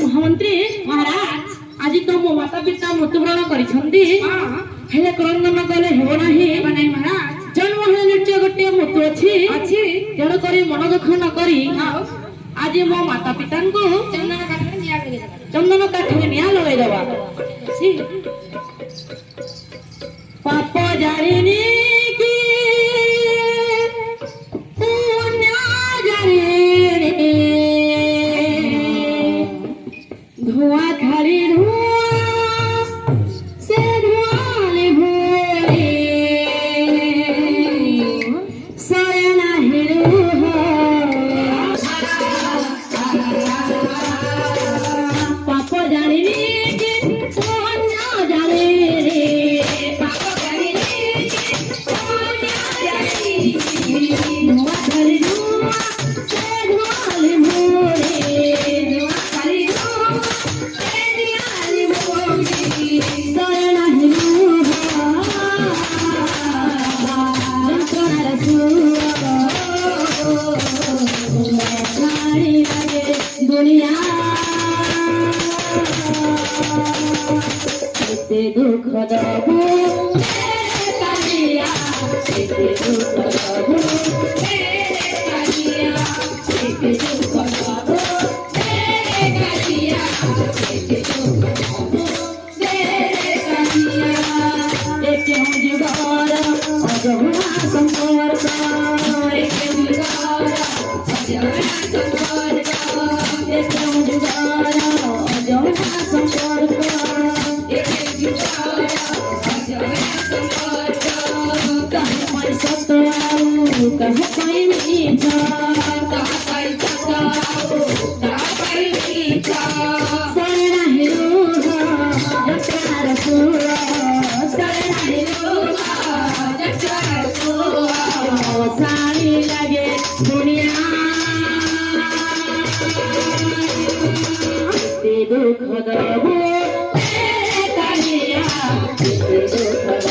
महामंत्री महाराज आज तो मो माता पिता मृत्युवरण करिसंदी हेले क्रंदन कले हेबो नाही माने महाराज जन्म हेले निश्चय गोटे मृत्यु अछि तेणु करी मन दुख न करी आज मो माता पिता को चंदन काठे निया लगे दबा पाप जानिनी की पुण्य जानिनी धुआं खाली धुआं से धुआं ले भोरे सोना हिरू पाप जानिनी की पुण्य जानिनी दुनिया दुख दबू कालिया दुख दबू कालिया दुख दबू कालिया क्यों जुगार अजोना संपर्क क्यों जुगार अजोना संपर्क क्यों जुगार अजोना संपर्क कहाँ पर सताऊ कहाँ पर मीठा कहाँ पर सताऊ कहाँ पर मीठा सरना हिरोहा जटरा रसूला सरना हिरोहा जटरा रसूला सारी लगे दुनिया दुख दबू कालिया दुख